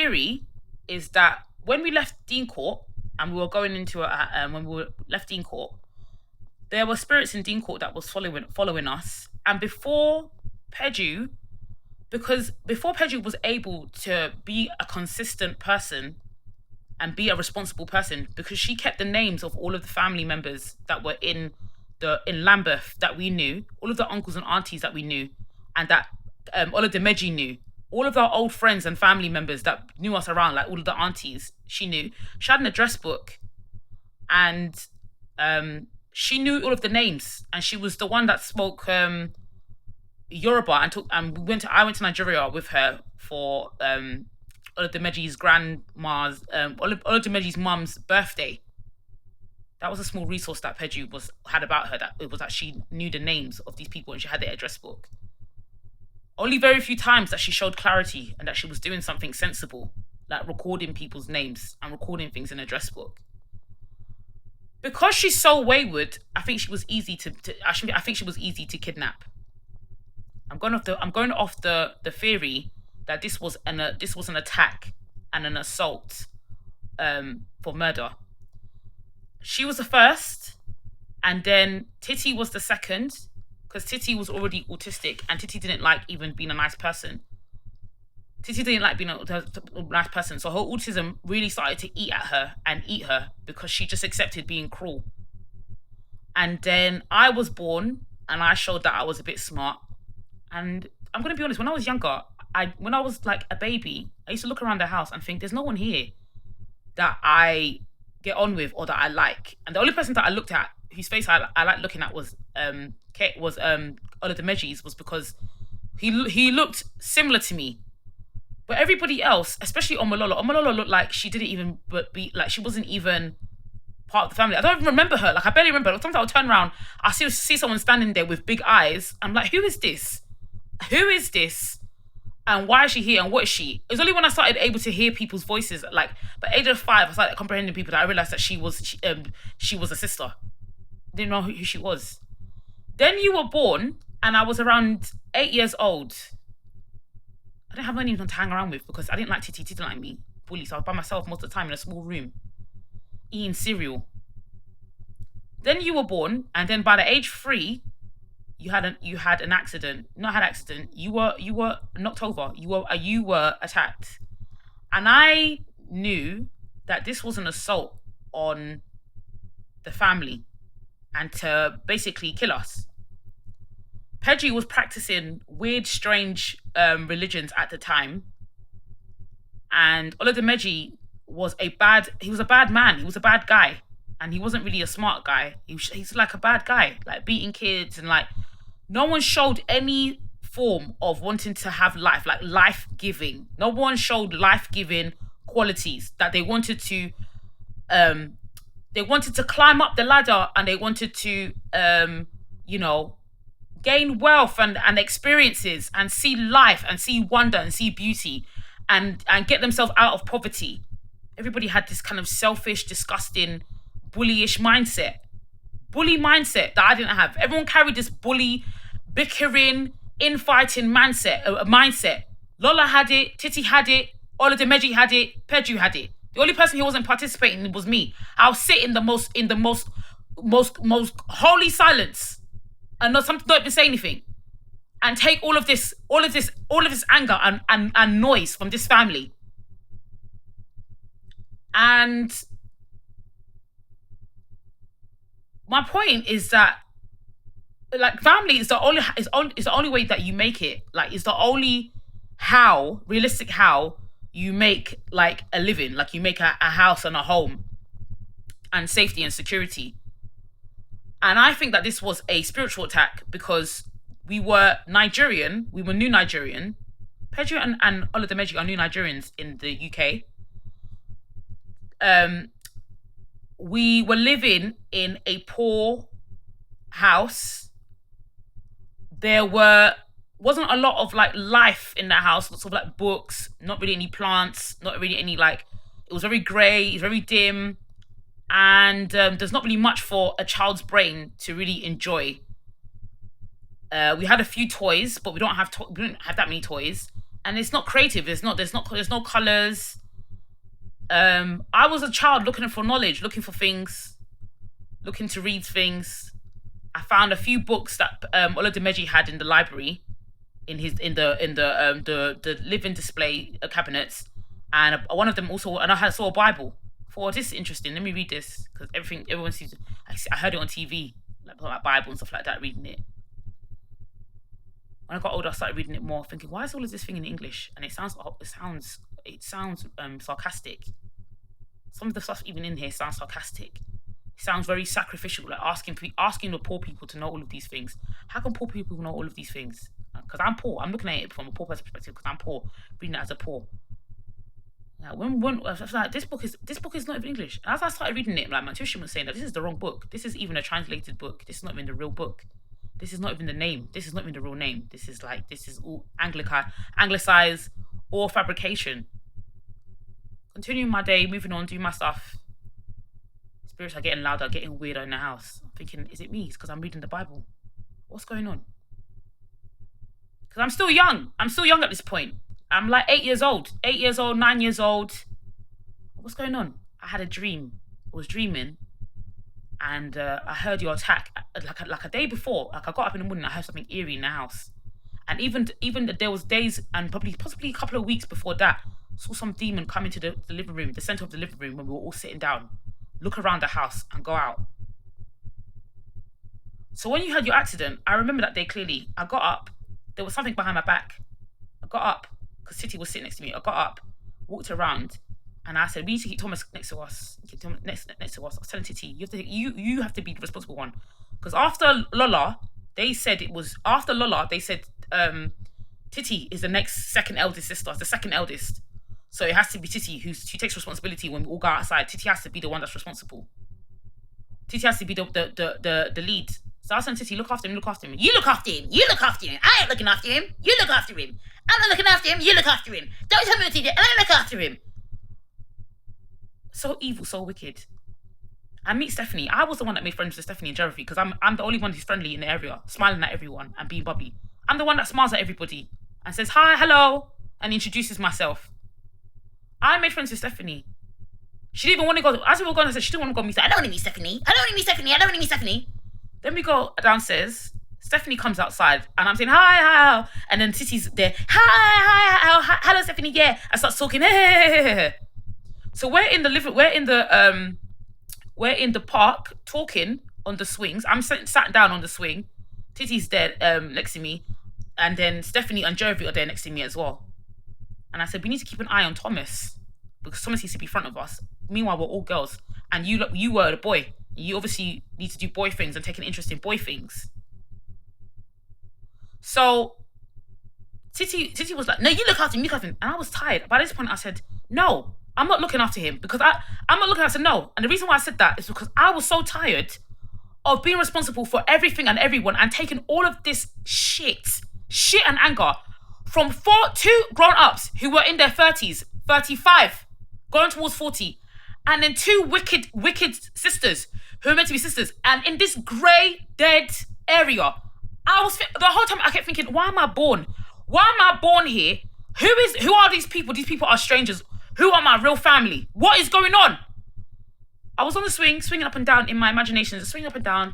theory is that when we left Dean Court and we were going into when we were left Dean Court, there were spirits in Dean Court that was following us. And before Peju, because before Peju was able to be a consistent person and be a responsible person, because she kept the names of all of the family members that were in Lambeth that we knew, all of the uncles and aunties that we knew, and that all of the Meji knew, all of our old friends and family members that knew us around, like all of the aunties, she knew. She had an address book, and she knew all of the names, and she was the one that spoke Yoruba and I went to Nigeria with her for Olademeji's grandma's Olademeji's mum's birthday. That was a small resource that Peju had about her, that it was that she knew the names of these people and she had their address book. Only very few times that she showed clarity and that she was doing something sensible, like recording people's names and recording things in an address book. Because she's so wayward, I think she was easy to kidnap. I'm going off the theory that this was an attack and an assault for murder. She was the first, and then Titi was the second, because Titi was already autistic and Titi didn't like even being a nice person. Titi didn't like being a nice person, so her autism really started to eat her because she just accepted being cruel. And then I was born and I showed that I was a bit smart. And I'm going to be honest, when I was younger, when I was like a baby, I used to look around the house and think there's no one here that I get on with or that I like. And the only person that I looked at, whose face I liked looking at was Olademeji's, was because he looked similar to me. But everybody else, especially Omolola looked like she didn't even she wasn't even part of the family. I don't even remember her. Like, I barely remember. Sometimes I'll turn around, I see someone standing there with big eyes. I'm like, who is this? Who is this? And why is she here? And what is she? It was only when I started able to hear people's voices, like, by age of 5, I started comprehending people, that I realized that she was a sister. Didn't know who she was. Then you were born, and I was around 8 years old. I didn't have anyone to hang around with because I didn't like Titi. Titi didn't like me. Bully. So I was by myself most of the time in a small room, eating cereal. Then you were born, and then by the age 3, you had an accident. Not had an accident. You were knocked over. You were attacked, and I knew that this was an assault on the family, and to basically kill us. Pedri was practicing weird, strange religions at the time, and Olademeji was a bad man. He was a bad guy, and he wasn't really a smart guy. He's like a bad guy, like beating kids, and like no one showed any form of wanting to have life, like life-giving. No one showed life-giving qualities that they wanted to climb up the ladder, and they wanted to gain wealth and experiences and see life and see wonder and see beauty and get themselves out of poverty. Everybody had this kind of selfish, disgusting, bullyish mindset. Bully mindset that I didn't have. Everyone carried this bully, bickering, infighting mindset. Lola had it, Titi had it, Olademeji had it, Pedro had it. The only person who wasn't participating was me. I'll sit in the most holy silence and not even say anything, and take all of this anger and noise from this family. And my point is that, like, family is the only way that you make it. Like, it's the only realistic how you make like a living, like you make a house and a home and safety and security. And I think that this was a spiritual attack because we were Nigerian, we were new Nigerian. Pedro and Olademeji are new Nigerians in the UK. We were living in a poor house. There wasn't a lot of like life in that house, lots of like books, not really any plants, not really any like, it was very grey, it was very dim. And there's not really much for a child's brain to really enjoy. We had a few toys, but we don't have that many toys. and it's not creative. There's no colors. I was a child looking for knowledge, looking for things, looking to read things. I found a few books that Oladimeji had in the library, in the living display cabinets, and one of them also, and I saw a Bible. Thought, this is interesting. Let me read this, because everyone seems. I heard it on TV, like Bible and stuff like that, reading it. When I got older, I started reading it more, thinking, why is all of this thing in English? And it sounds sarcastic. Some of the stuff even in here sounds sarcastic. It sounds very sacrificial, like asking the poor people to know all of these things. How can poor people know all of these things? Because I'm poor. I'm looking at it from a poor perspective because I'm poor, reading it as a poor. Like when I was like, this book is not even English. And as I started reading it, like my tuition was saying that this is the wrong book. This is even a translated book. This is not even the real book. This is not even the name. This is not even the real name. This is all anglicized or fabrication. Continuing my day, moving on, doing my stuff. Spirits are getting louder, getting weirder in the house. I'm thinking, is it me? It's because I'm reading the Bible. What's going on? Because I'm still young. I'm still young at this point. I'm like 8 years old. 8 years old, 9 years old. What's going on? I had a dream. I was dreaming. And I heard your attack. Like a day before. Like I got up in the morning, I heard something eerie in the house. And even there was days and possibly a couple of weeks before that, saw some demon come into the living room, the center of the living room when we were all sitting down, look around the house and go out. So when you had your accident, I remember that day clearly. I got up. There was something behind my back. I got up because Titi was sitting next to me. I got up, walked around, and I said, we need to keep Thomas next to us. Keep Thomas next to us. I was telling Titi, you have to be the responsible one. Because after Lola, they said Titi is the next second eldest sister. It's the second eldest. So it has to be Titi who takes responsibility when we all go outside. Titi has to be the one that's responsible. Titi has to be the lead. So I was saying, Titi, look after him. You look after him. You look after him. I ain't looking after him. You look after him. I'm not looking after him. You look after him. Don't tell me what to do. And I look after him. So evil, so wicked. I meet Stephanie. I was the one that made friends with Stephanie and Jeremy because I'm the only one who's friendly in the area, smiling at everyone and being bubbly. I'm the one that smiles at everybody and says, hi, hello, and introduces myself. I made friends with Stephanie. She didn't even want to go. As we were going, I said, she didn't want to go meet. I don't want to meet Stephanie. I don't want to meet Stephanie. I don't want to meet Stephanie. Then we go downstairs. Stephanie comes outside, and I'm saying, hi. And then Titi's there. Hi, hello, Stephanie. Yeah. I start talking. Hey. So we're in the park talking on the swings. I'm sat down on the swing. Titi's there next to me, and then Stephanie and Jeremy are there next to me as well. And I said, we need to keep an eye on Thomas because Thomas needs to be in front of us. Meanwhile, we're all girls, and you were the boy. You obviously need to do boy things and take an interest in boy things. So Titi was like, no, you look after him, And I was tired. By this point, I said, no, I'm not looking after him because I'm not looking. I said no, and the reason why I said that is because I was so tired of being responsible for everything and everyone and taking all of this shit and anger from two grown-ups who were in their 30s, 35, going towards 40, and then two wicked sisters who were meant to be sisters, and in this grey, dead area, the whole time I kept thinking, why am I born? Why am I born here? Who are these people? These people are strangers. Who are my real family? What is going on? I was on the swinging up and down in my imagination, swinging up and down,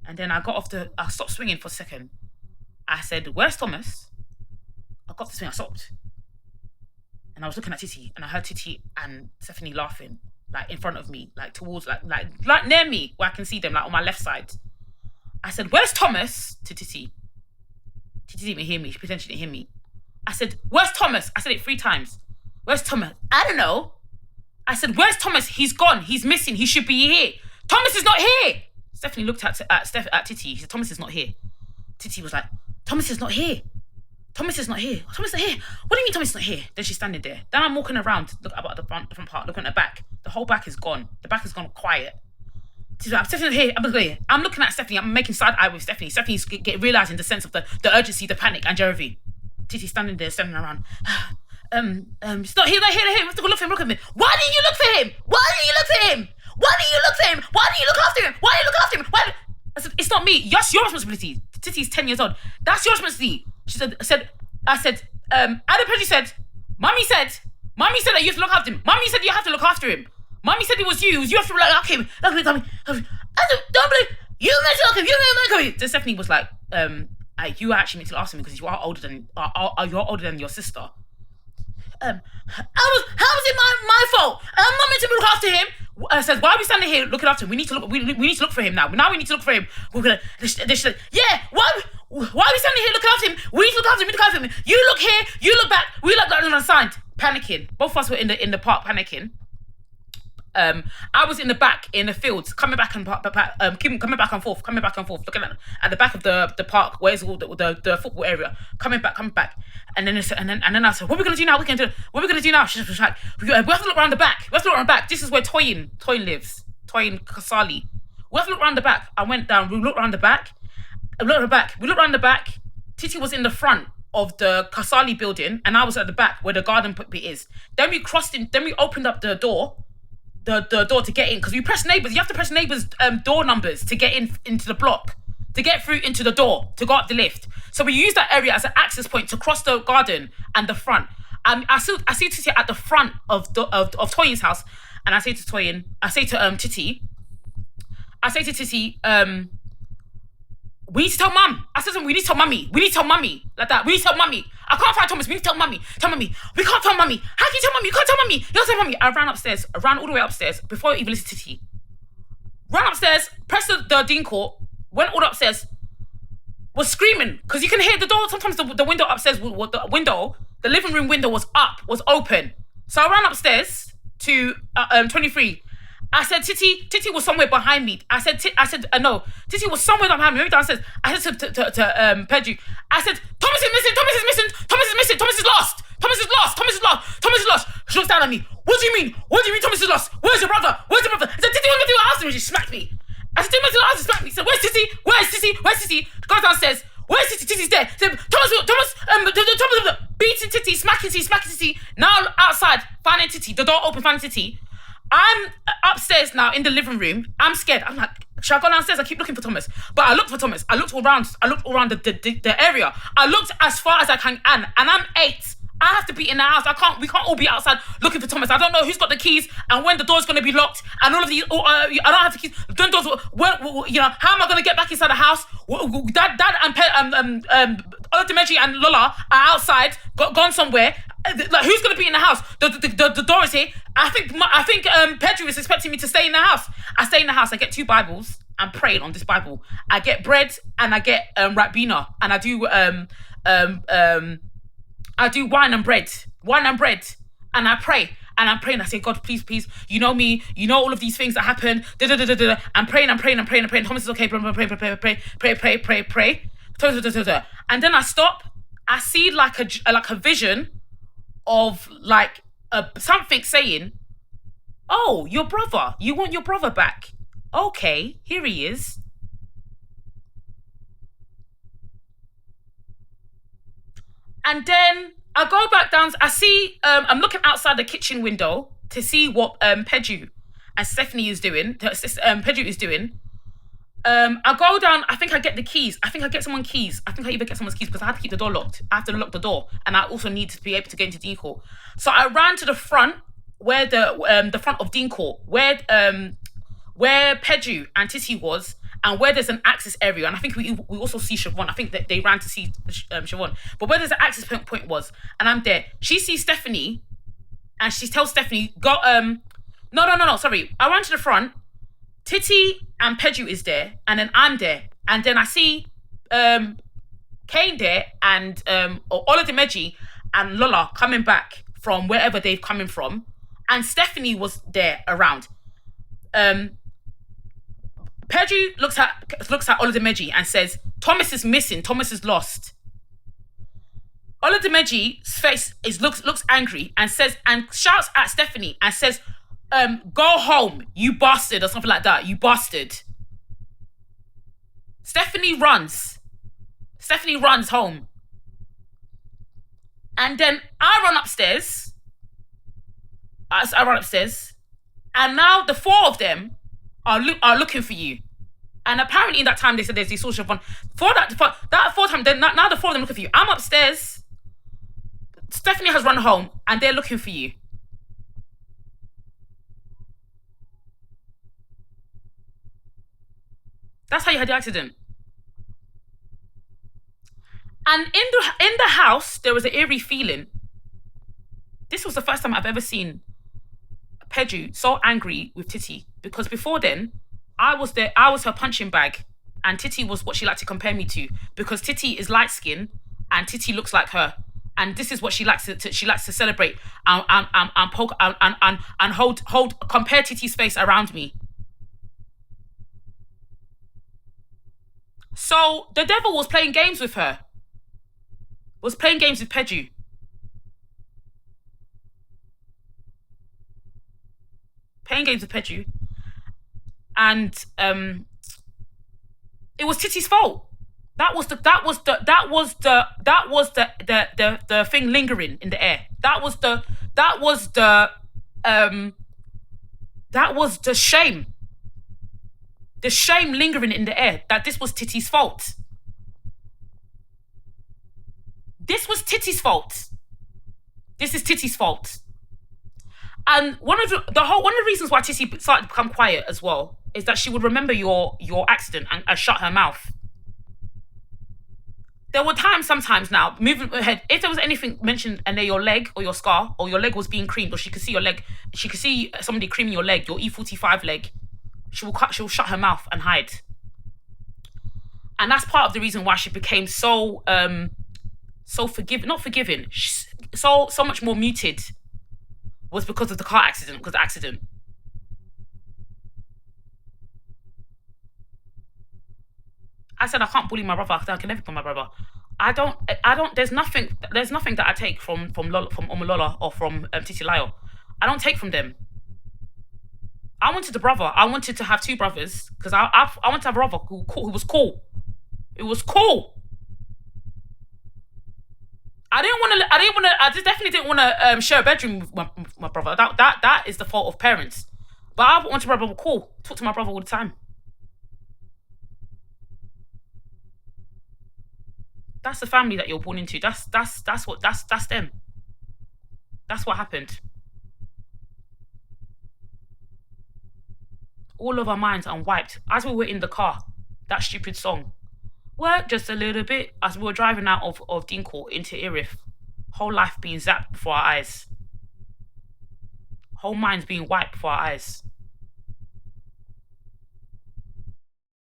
and then I stopped swinging for a second. I said, where's Thomas? I got to swing, I stopped. And I was looking at Titi, and I heard Titi and Stephanie laughing, like in front of me, like towards, like near me, where I can see them, like on my left side. I said, where's Thomas? To Titi. Titi didn't even hear me. She pretended she didn't hear me. I said, where's Thomas? I said it 3 times. Where's Thomas? I don't know. I said, where's Thomas? He's gone. He's missing. He should be here. Thomas is not here. Stephanie looked at Titi. She said, Thomas is not here. Titi was like, Thomas is not here. Thomas is not here. Thomas is not here. What do you mean Thomas is not here? Then she's standing there. Then I'm walking around, look about the front part, looking at the back. The whole back is gone. The back is gone quiet. She's like, Stephanie's here. I'm looking at Stephanie. I'm making side eye with Stephanie. Stephanie's realizing the sense of the urgency, the panic, and Jeremy. Titi's standing there, standing around. He's not here. We have to go look for him. Look at him. Why didn't you look for him? Why didn't you look for him? Why didn't you look for him? Why didn't you look after him? Why didn't you look after him? I said, it's not me. That's your responsibility. Titi's 10 years old. That's your responsibility. I said, I said, Adam Pedri said, Mummy said that you have to look after him. Mummy said you have to look after him. Mummy said it was you. It was you have to look after him. Look at me. I said, don't believe you meant to look at him. You meant to look at him. Then Stephanie was like, you are actually meant to ask him because you are older than your sister. How was it my fault? I'm not meant to look after him. Says, why are we standing here looking after him? We need to look for him now. Now we need to look for him. We're gonna. Yeah. Why are we standing here looking after him? We need to look after him. We need to look after him. You look here. You look back. We look back on the side, panicking. Both of us were in the park panicking. I was in the back in the fields, coming back and forth, looking at the back of the park, where's all the football area, coming back, and then I said, what are we gonna do now? What are we gonna do now? She was like, we have to look around the back. This is where Toyin lives, Toyin Kasali. We have to look around the back. I went down. We looked around the back. We looked around the back. Titi was in the front of the Kasali building, and I was at the back where the garden bit is. Then we crossed in. Then we opened up the door. The door to get in, because you press neighbours. You have to press neighbours' door numbers to get into the block, to get through into the door, to go up the lift. So we use that area as an access point to cross the garden and the front. I see Titi at the front of Toyin's house, and I say to Titi, we need to tell Mum. I said to him, we need to tell Mummy. Like that. We need to tell Mummy. I can't find Thomas. We need to tell Mummy. We can't tell Mummy. How can you tell Mummy? You can't tell Mummy. You can't tell Mummy. I ran upstairs. I ran all the way upstairs before I even listened to Titi. Ran upstairs, pressed the Dean Court, went all upstairs, was screaming, because you can hear the door. Sometimes the window upstairs, the living room window was open. So I ran upstairs to 23. I said, Titi was somewhere behind me. No, Titi was somewhere behind me, maybe downstairs. I said to Pedro, I said, Thomas is missing. Thomas is lost. She looks down at me. What do you mean Thomas is lost? Where's your brother? I said, Titi, what do you ask him? She smacked me. I said, Titi, what do smacked me. She said, where's Titi? Goes downstairs. Where's Titi? Titi's there. Said, Thomas, beating Titi, smacking Titi. Now outside, finding Titi. The door open, finding Titi. I'm upstairs now in the living room. I'm scared. I'm like, should I go downstairs? I keep looking for Thomas. But I looked for Thomas. I looked all around the area. I looked as far as I can, and I'm 8. I have to be in the house. We can't all be outside looking for Thomas. I don't know who's got the keys and when the door's going to be locked and all of these. I don't have the keys. The doors. How am I going to get back inside the house? Dad and Oladimeji and Lola are outside, gone somewhere. Like, who's going to be in the house? The door is here. I think Pedro is expecting me to stay in the house. I stay in the house. I get 2 Bibles. I'm praying on this Bible. I get bread and I get Rabina, and I do wine and bread, and I pray. And I'm praying. I say, God, please, you know me. You know all of these things that happen. I'm praying. Thomas is okay. Pray. And then I stop. I see like a vision of like something saying, "Oh, your brother. You want your brother back? Okay, here he is." And then I go back down. I see. I'm looking outside the kitchen window to see what Pedro and Stephanie is doing. Pedro is doing. I go down. I think I get the keys. I think I get someone's keys. I think I even get someone's keys because I have to keep the door locked. I have to lock the door, and I also need to be able to get into Dean Court. So I ran to the front, where the front of Dean Court, where Pedro and Titi was, and where there's an access area. And I think we also see Siobhan. I think that they ran to see Siobhan. But where there's an access point was, and I'm there. She sees Stephanie, and she tells Stephanie, go. No. Sorry, I ran to the front. Titi and Pedro is there, and then I'm there, and then I see Kane there, and Oladimeji and Lola coming back from wherever they've coming from, and Stephanie was there around. Pedro looks at Oladimeji and says, Thomas is missing. Thomas is lost. Oladimeji's face looks angry and shouts at Stephanie and says, go home, you bastard, or something like that. You bastard. Stephanie runs home. And then I run upstairs. And now the 4 of them are looking for you. And apparently in that time they said they saw Siobhan. That 4 time, then now the 4 of them looking for you. I'm upstairs. Stephanie has run home and they're looking for you. That's how you had the accident. And in the house, there was an eerie feeling. This was the first time I've ever seen Pedro so angry with Titi, because before then, I was her punching bag, and Titi was what she liked to compare me to, because Titi is light skinned and Titi looks like her. And this is what she likes she likes to celebrate and poke and hold compare Titi's face around me. So the devil was playing games with her. Was playing games with Pedro. Playing games with Pedro. And it was Titi's fault. That was the thing lingering in the air. Um that was the shame. The shame lingering in the air that this was Titi's fault. This was Titi's fault. This is Titi's fault. And one of the reasons why Titi started to become quiet as well is that she would remember your accident and shut her mouth. There were times sometimes now, moving ahead, if there was anything mentioned and then your leg or your scar or your leg was being creamed, or she could see your leg, she could see somebody creaming your leg, your E45 leg, she'll shut her mouth and hide. And that's part of the reason why she became so not forgiving, so much more muted, was because of the car accident, because of the accident. I said I can't bully my brother. I can never bully my brother. I don't. There's nothing that I take from Omolola or from Titi Layo. I don't take from them. I wanted a brother. I wanted to have two brothers because I wanted to have a brother who was cool. It was cool. I didn't want to. I just definitely didn't want to share a bedroom with my brother. That is the fault of parents. But I wanted my brother cool. Talk to my brother all the time. That's the family that you're born into. That's them. That's what happened. All of our minds unwiped as we were in the car. That stupid song. Work just a little bit as we were driving out of Dean Court into Erith. Whole life being zapped before our eyes. Whole minds being wiped before our eyes.